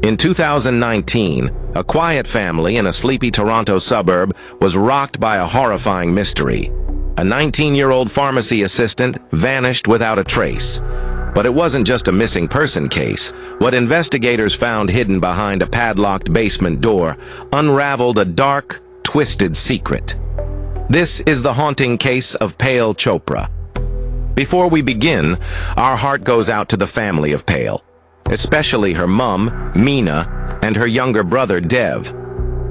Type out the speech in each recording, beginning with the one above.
In 2019, a quiet family in a sleepy Toronto suburb was rocked by a horrifying mystery. A 19-year-old pharmacy assistant vanished without a trace. But it wasn't just a missing person case. What investigators found hidden behind a padlocked basement door unraveled a dark, twisted secret. This is the haunting case of Pale Chopra. Before we begin, our heart goes out to the family of Pale, especially her mum, Meena, and her younger brother, Dev,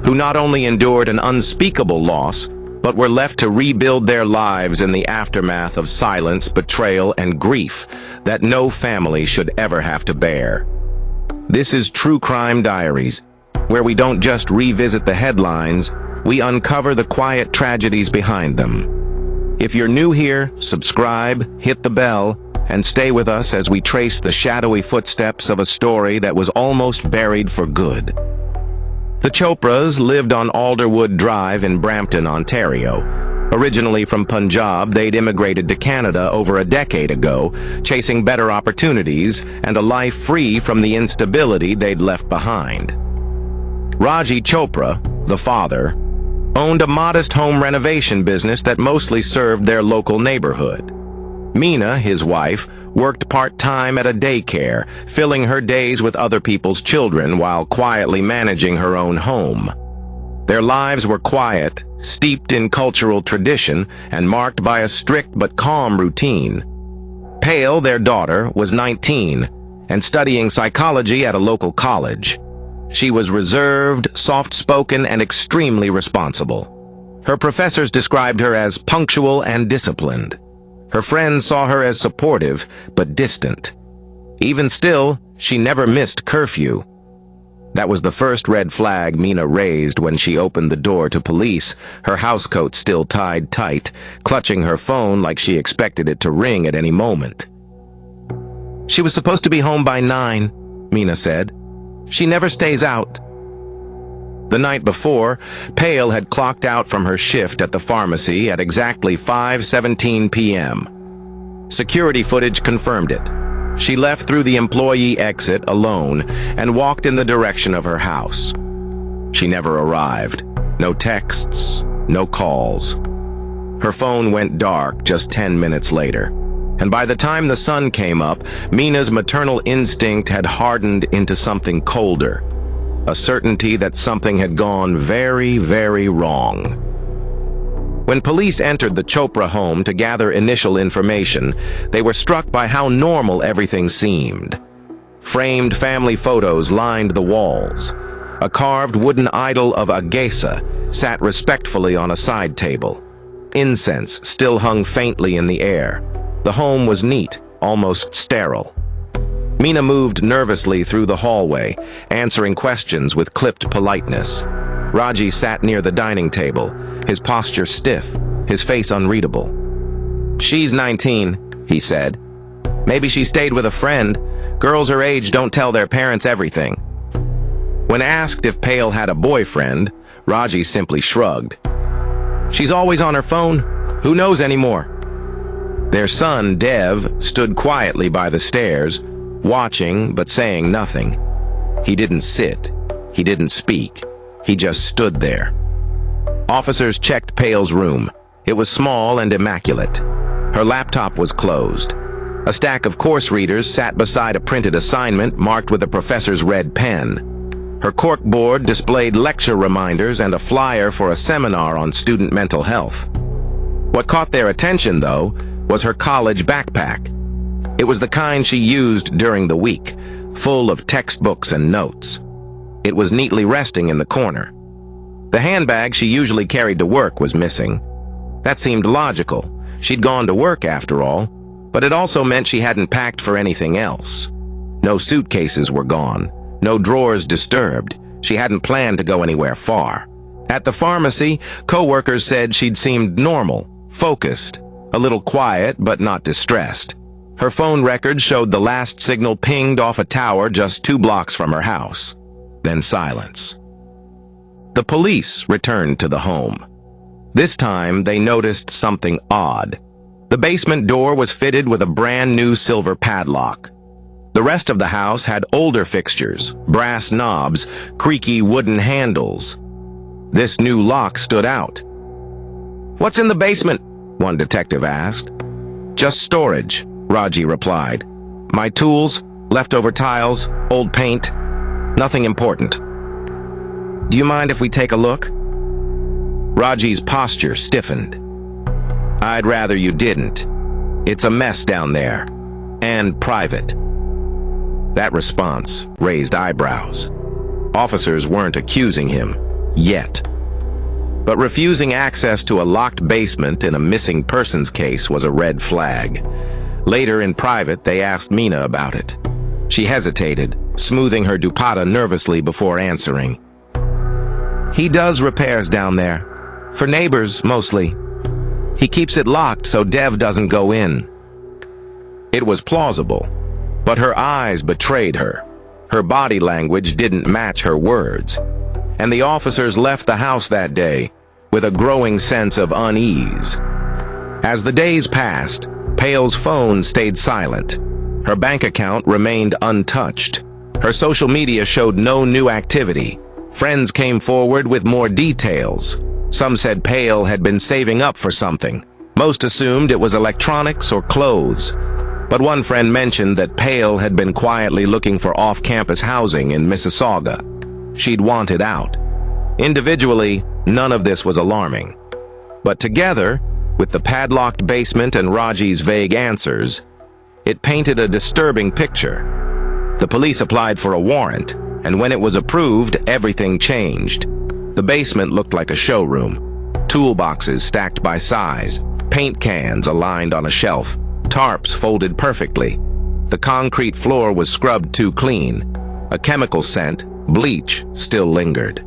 who not only endured an unspeakable loss, but were left to rebuild their lives in the aftermath of silence, betrayal, and grief that no family should ever have to bear. This is True Crime Diaries, where we don't just revisit the headlines, we uncover the quiet tragedies behind them. If you're new here, subscribe, hit the bell, and stay with us as we trace the shadowy footsteps of a story that was almost buried for good. The Chopras lived on Alderwood Drive in Brampton, Ontario. Originally from Punjab, they'd immigrated to Canada over a decade ago, chasing better opportunities and a life free from the instability they'd left behind. Raji Chopra, the father, owned a modest home renovation business that mostly served their local neighborhood. Meena, his wife, worked part-time at a daycare, filling her days with other people's children while quietly managing her own home. Their lives were quiet, steeped in cultural tradition, and marked by a strict but calm routine. Pale, their daughter, was 19 and studying psychology at a local college. She was reserved, soft-spoken, and extremely responsible. Her professors described her as punctual and disciplined. Her friends saw her as supportive, but distant. Even still, she never missed curfew. That was the first red flag Meena raised when she opened the door to police, her housecoat still tied tight, clutching her phone like she expected it to ring at any moment. "She was supposed to be home by 9, Meena said. "She never stays out." The night before, Pale had clocked out from her shift at the pharmacy at exactly 5:17 p.m. Security footage confirmed it. She left through the employee exit alone and walked in the direction of her house. She never arrived. No texts, no calls. Her phone went dark just 10 minutes later, and by the time the sun came up, Meena's maternal instinct had hardened into something colder. A certainty that something had gone very, very wrong. When police entered the Chopra home to gather initial information, they were struck by how normal everything seemed. Framed family photos lined the walls. A carved wooden idol of Agesa sat respectfully on a side table. Incense still hung faintly in the air. The home was neat, almost sterile. Meena moved nervously through the hallway, answering questions with clipped politeness. Raji sat near the dining table, his posture stiff, his face unreadable. "She's 19, he said. "Maybe she stayed with a friend. Girls her age don't tell their parents everything." When asked if Pale had a boyfriend, Raji simply shrugged. "She's always on her phone. Who knows anymore?" Their son, Dev, stood quietly by the stairs, watching but saying nothing. He didn't sit. He didn't speak. He just stood there. Officers checked Pale's room. It was small and immaculate. Her laptop was closed. A stack of course readers sat beside a printed assignment marked with a professor's red pen. Her corkboard displayed lecture reminders and a flyer for a seminar on student mental health. What caught their attention, though, was her college backpack. It was the kind she used during the week, full of textbooks and notes. It was neatly resting in the corner. The handbag she usually carried to work was missing. That seemed logical. She'd gone to work after all, but it also meant she hadn't packed for anything else. No suitcases were gone, no drawers disturbed. She hadn't planned to go anywhere far. At the pharmacy, co-workers said she'd seemed normal, focused, a little quiet but not distressed. Her phone records showed the last signal pinged off a tower just 2 blocks from her house. Then silence. The police returned to the home. This time, they noticed something odd. The basement door was fitted with a brand new silver padlock. The rest of the house had older fixtures, brass knobs, creaky wooden handles. This new lock stood out. "What's in the basement?" one detective asked. "Just storage," Raji replied. "My tools, leftover tiles, old paint, nothing important." "Do you mind if we take a look?" Raji's posture stiffened. "I'd rather you didn't. It's a mess down there, and private." That response raised eyebrows. Officers weren't accusing him, yet. But refusing access to a locked basement in a missing persons case was a red flag. Later in private, they asked Meena about it. She hesitated, smoothing her dupatta nervously before answering. "He does repairs down there. For neighbors, mostly. He keeps it locked so Dev doesn't go in." It was plausible, but her eyes betrayed her. Her body language didn't match her words. And the officers left the house that day with a growing sense of unease. As the days passed, Pale's phone stayed silent. Her bank account remained untouched. Her social media showed no new activity. Friends came forward with more details. Some said Pale had been saving up for something. Most assumed it was electronics or clothes. But one friend mentioned that Pale had been quietly looking for off-campus housing in Mississauga. She'd wanted out. Individually, none of this was alarming. But together, with the padlocked basement and Raji's vague answers, it painted a disturbing picture. The police applied for a warrant, and when it was approved, everything changed. The basement looked like a showroom. Toolboxes stacked by size, paint cans aligned on a shelf, tarps folded perfectly. The concrete floor was scrubbed too clean. A chemical scent, bleach, still lingered.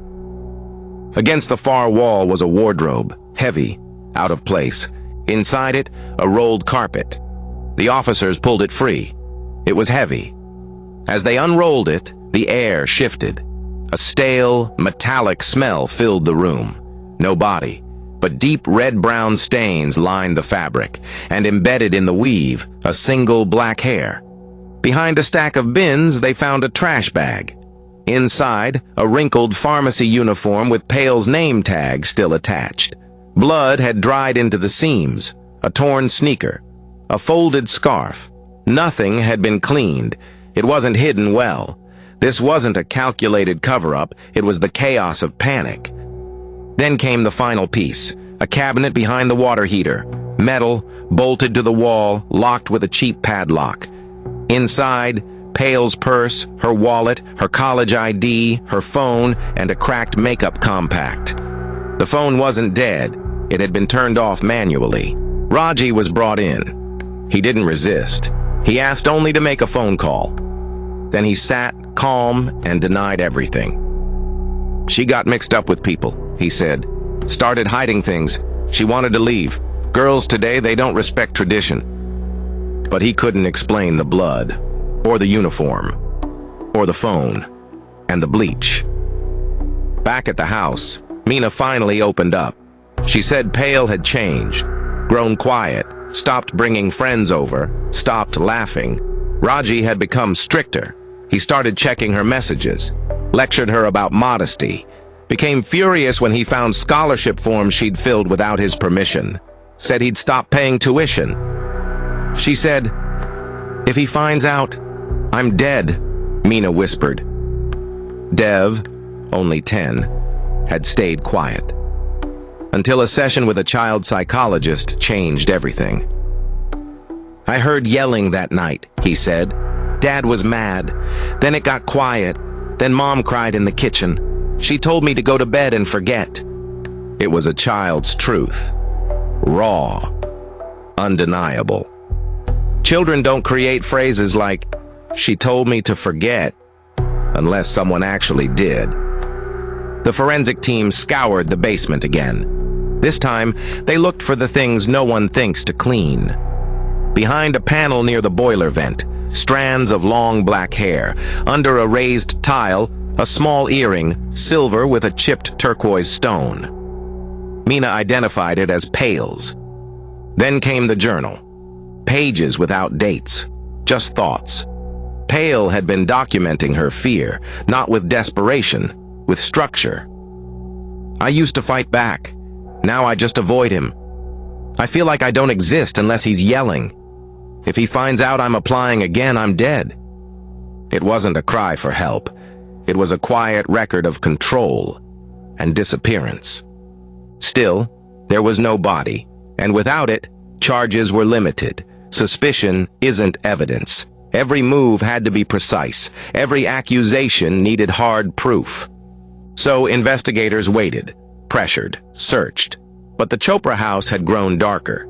Against the far wall was a wardrobe, heavy, out of place. Inside it, a rolled carpet. The officers pulled it free. It was heavy. As they unrolled it, the air shifted. A stale, metallic smell filled the room. No body, but deep red-brown stains lined the fabric, and embedded in the weave, a single black hair. Behind a stack of bins, they found a trash bag. Inside, a wrinkled pharmacy uniform with Pale's name tag still attached. Blood had dried into the seams, a torn sneaker, a folded scarf. Nothing had been cleaned. It wasn't hidden well. This wasn't a calculated cover-up, it was the chaos of panic. Then came the final piece, a cabinet behind the water heater, metal, bolted to the wall, locked with a cheap padlock. Inside, Pale's purse, her wallet, her college ID, her phone, and a cracked makeup compact. The phone wasn't dead. It had been turned off manually. Raji was brought in. He didn't resist. He asked only to make a phone call. Then he sat, calm, and denied everything. "She got mixed up with people," he said. "Started hiding things. She wanted to leave. Girls today, they don't respect tradition." But he couldn't explain the blood, or the uniform, or the phone, and the bleach. Back at the house, Meena finally opened up. She said Pale had changed, grown quiet, stopped bringing friends over, stopped laughing. Raji had become stricter. He started checking her messages, lectured her about modesty, became furious when he found scholarship forms she'd filled without his permission, said he'd stop paying tuition. She said, "If he finds out, I'm dead," Meena whispered. Dev, only 10, had stayed quiet. Until a session with a child psychologist changed everything. "I heard yelling that night," he said. "Dad was mad. Then it got quiet. Then Mom cried in the kitchen. She told me to go to bed and forget." It was a child's truth. Raw. Undeniable. Children don't create phrases like, "She told me to forget," unless someone actually did. The forensic team scoured the basement again. This time, they looked for the things no one thinks to clean. Behind a panel near the boiler vent, strands of long black hair. Under a raised tile, a small earring, silver with a chipped turquoise stone. Meena identified it as Pale's. Then came the journal. Pages without dates, just thoughts. Pale had been documenting her fear, not with desperation, with structure. I used to fight back. Now I just avoid him. I feel like I don't exist unless he's yelling. If he finds out I'm applying again, I'm dead. It wasn't a cry for help. It was a quiet record of control and disappearance. Still, there was no body, and without it, charges were limited. Suspicion isn't evidence. Every move had to be precise. Every accusation needed hard proof. So investigators waited, pressured, searched. But the Chopra house had grown darker.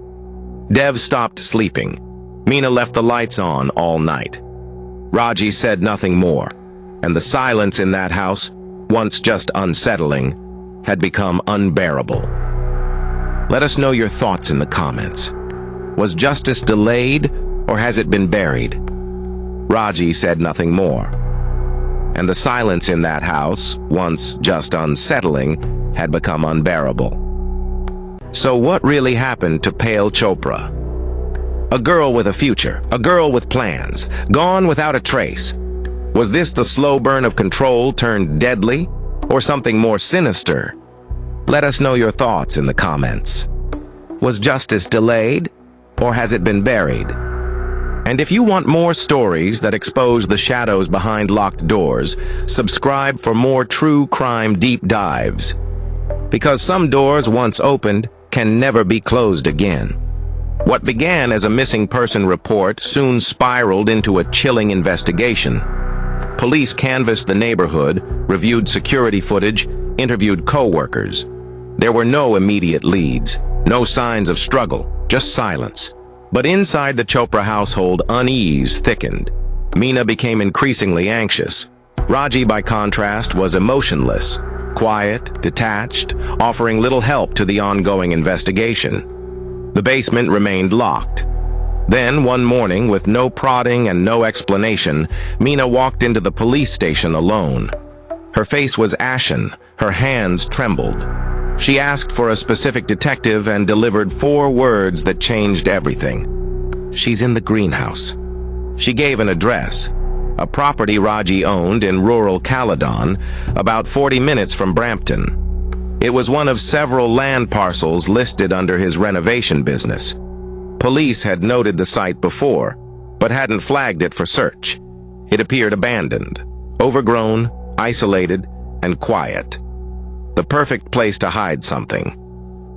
Dev stopped sleeping. Meena left the lights on all night. Raji said nothing more, and the silence in that house, once just unsettling, had become unbearable. Let us know your thoughts in the comments. Was justice delayed, or has it been buried? Raji said nothing more, and the silence in that house, once just unsettling, had become unbearable. So what really happened to Pale Chopra? A girl with a future, a girl with plans, gone without a trace. Was this the slow burn of control turned deadly, or something more sinister? Let us know your thoughts in the comments. Was justice delayed, or has it been buried? And if you want more stories that expose the shadows behind locked doors, subscribe for more true crime deep dives. Because some doors once opened can never be closed again. What began as a missing person report soon spiraled into a chilling investigation. Police canvassed the neighborhood, reviewed security footage, interviewed co-workers. There were no immediate leads, no signs of struggle, just silence. But inside the Chopra household, unease thickened. Meena became increasingly anxious. Raji, by contrast, was emotionless, quiet, detached, offering little help to the ongoing investigation. The basement remained locked. Then, one morning, with no prodding and no explanation, Meena walked into the police station alone. Her face was ashen, her hands trembled. She asked for a specific detective and delivered 4 words that changed everything. She's in the greenhouse. She gave an address, a property Raji owned in rural Caledon, about 40 minutes from Brampton. It was one of several land parcels listed under his renovation business. Police had noted the site before, but hadn't flagged it for search. It appeared abandoned, overgrown, isolated, and quiet. The perfect place to hide something.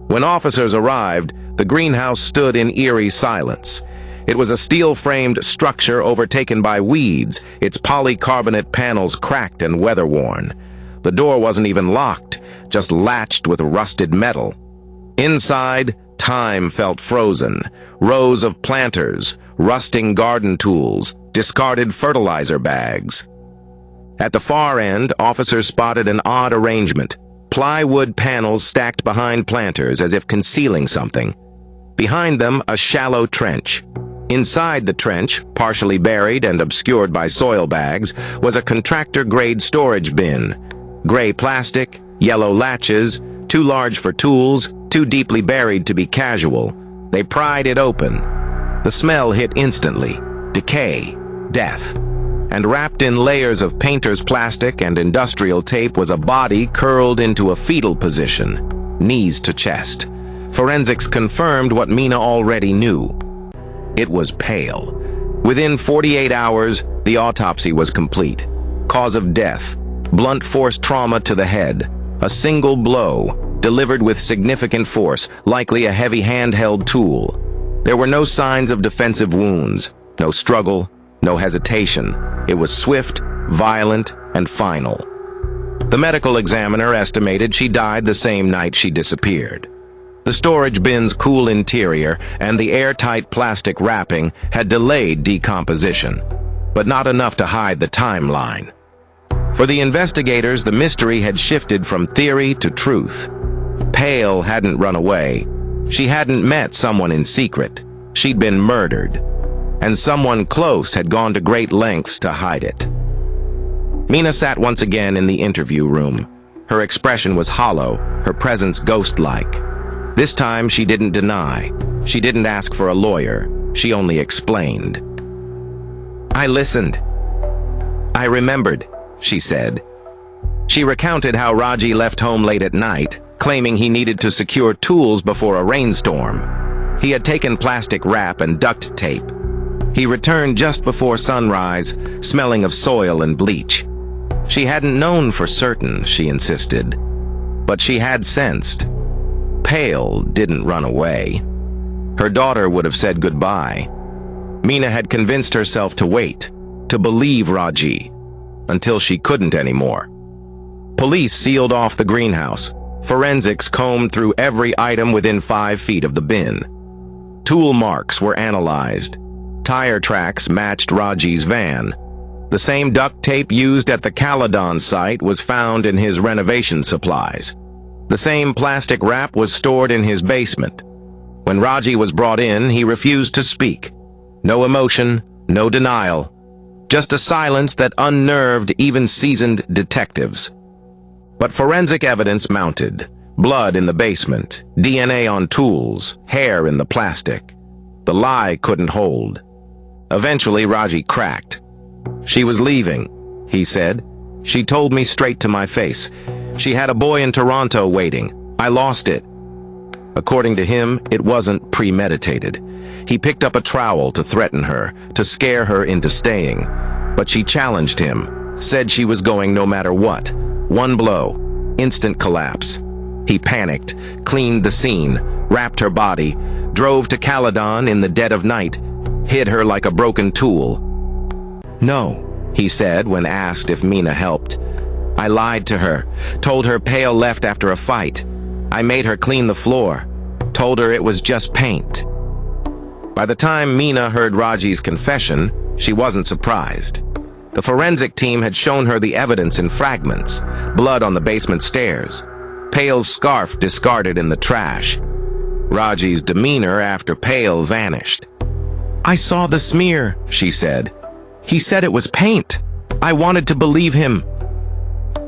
When officers arrived, the greenhouse stood in eerie silence. It was a steel-framed structure overtaken by weeds, its polycarbonate panels cracked and weather-worn. The door wasn't even locked, just latched with rusted metal. Inside, time felt frozen. Rows of planters, rusting garden tools, discarded fertilizer bags. At the far end, officers spotted an odd arrangement. Plywood panels stacked behind planters as if concealing something. Behind them, a shallow trench. Inside the trench, partially buried and obscured by soil bags, was a contractor-grade storage bin. Gray plastic, yellow latches, too large for tools, too deeply buried to be casual. They pried it open. The smell hit instantly. Decay, death. And wrapped in layers of painter's plastic and industrial tape was a body curled into a fetal position, knees to chest. Forensics confirmed what Meena already knew. It was Pale. Within 48 hours, the autopsy was complete. Cause of death: blunt force trauma to the head. A single blow, delivered with significant force, likely a heavy handheld tool. There were no signs of defensive wounds, no struggle, no hesitation. It was swift, violent, and final. The medical examiner estimated she died the same night she disappeared. The storage bin's cool interior and the airtight plastic wrapping had delayed decomposition, but not enough to hide the timeline. For the investigators, the mystery had shifted from theory to truth. Pale hadn't run away. She hadn't met someone in secret. She'd been murdered. And someone close had gone to great lengths to hide it. Meena sat once again in the interview room. Her expression was hollow, her presence ghost-like. This time she didn't deny. She didn't ask for a lawyer. She only explained. I listened. "I remembered," she said. She recounted how Raji left home late at night, claiming he needed to secure tools before a rainstorm. He had taken plastic wrap and duct tape. He returned just before sunrise, smelling of soil and bleach. She hadn't known for certain, she insisted, but she had sensed. Pale didn't run away. Her daughter would have said goodbye. Meena had convinced herself to wait, to believe Raji, until she couldn't anymore. Police sealed off the greenhouse. Forensics combed through every item within 5 feet of the bin. Tool marks were analyzed. Tire tracks matched Raji's van. The same duct tape used at the Caledon site was found in his renovation supplies. The same plastic wrap was stored in his basement. When Raji was brought in, he refused to speak. No emotion, no denial. Just a silence that unnerved even seasoned detectives. But forensic evidence mounted. Blood in the basement, DNA on tools, hair in the plastic. The lie couldn't hold. Eventually, Raji cracked. "She was leaving," he said. "She told me straight to my face. She had a boy in Toronto waiting. I lost it." According to him, it wasn't premeditated. He picked up a trowel to threaten her, to scare her into staying. But she challenged him, said she was going no matter what. One blow, instant collapse. He panicked, cleaned the scene, wrapped her body, drove to Caledon in the dead of night, hid her like a broken tool. "No," he said when asked if Meena helped. "I lied to her, told her Pale left after a fight. I made her clean the floor, told her it was just paint." By the time Meena heard Raji's confession, she wasn't surprised. The forensic team had shown her the evidence in fragments, blood on the basement stairs, Pale's scarf discarded in the trash. Raji's demeanor after Pale vanished. "I saw the smear," she said. "He said it was paint. I wanted to believe him."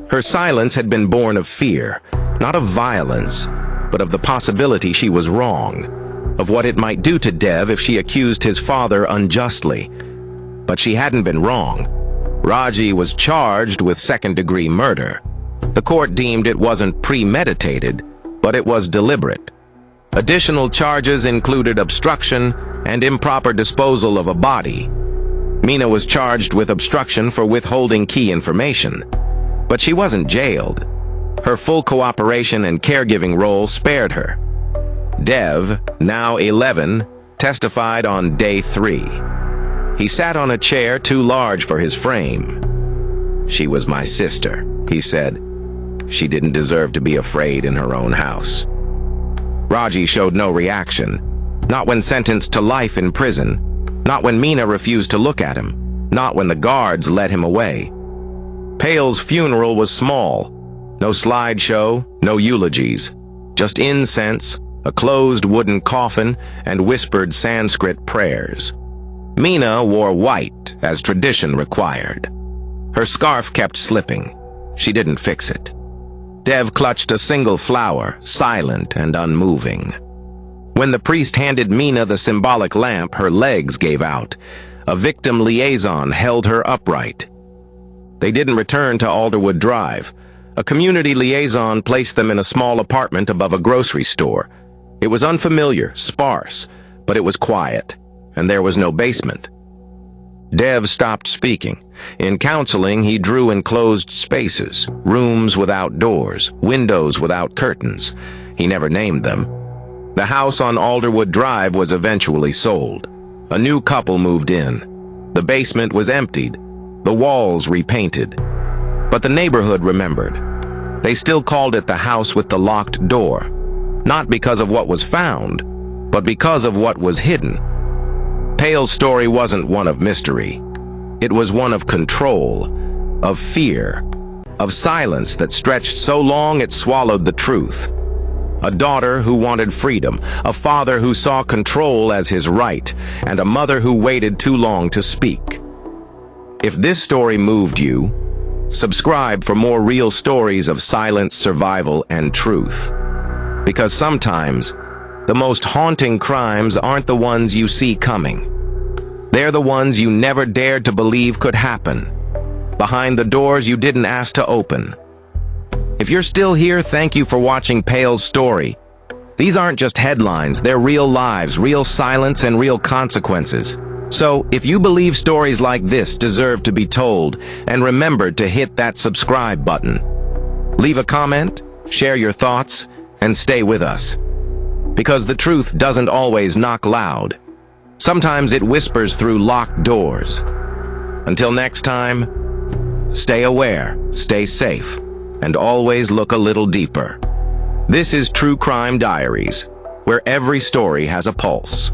Her silence had been born of fear, not of violence, but of the possibility she was wrong, of what it might do to Dev if she accused his father unjustly. But she hadn't been wrong. Raji was charged with second-degree murder. The court deemed it wasn't premeditated, but it was deliberate. Additional charges included obstruction and improper disposal of a body. Meena was charged with obstruction for withholding key information, but she wasn't jailed. Her full cooperation and caregiving role spared her. Dev, now 11, testified on day 3. He sat on a chair too large for his frame. "She was my sister," he said. "She didn't deserve to be afraid in her own house." Raji showed no reaction, not when sentenced to life in prison, not when Meena refused to look at him, not when the guards led him away. Pale's funeral was small. No slideshow, no eulogies, just incense, a closed wooden coffin, and whispered Sanskrit prayers. Meena wore white, as tradition required. Her scarf kept slipping. She didn't fix it. Dev clutched a single flower, silent and unmoving. When the priest handed Meena the symbolic lamp, her legs gave out. A victim liaison held her upright. They didn't return to Alderwood Drive. A community liaison placed them in a small apartment above a grocery store. It was unfamiliar, sparse, but it was quiet, and there was no basement. Dev stopped speaking. In counseling, he drew enclosed spaces, rooms without doors, windows without curtains. He never named them. The house on Alderwood Drive was eventually sold. A new couple moved in. The basement was emptied, the walls repainted. But the neighborhood remembered. They still called it the house with the locked door, not because of what was found, but because of what was hidden. Pale's story wasn't one of mystery. It was one of control, of fear, of silence that stretched so long it swallowed the truth. A daughter who wanted freedom, a father who saw control as his right, and a mother who waited too long to speak. If this story moved you, subscribe for more real stories of silence, survival, and truth. Because sometimes, the most haunting crimes aren't the ones you see coming. They're the ones you never dared to believe could happen. behind the doors you didn't ask to open. If you're still here, thank you for watching Pale's story. These aren't just headlines, they're real lives, real silence, and real consequences. So, if you believe stories like this deserve to be told, and remember to hit that subscribe button. Leave a comment, share your thoughts, and stay with us. Because the truth doesn't always knock loud. Sometimes it whispers through locked doors. Until next time, stay aware, stay safe, and always look a little deeper. This is True Crime Diaries, where every story has a pulse.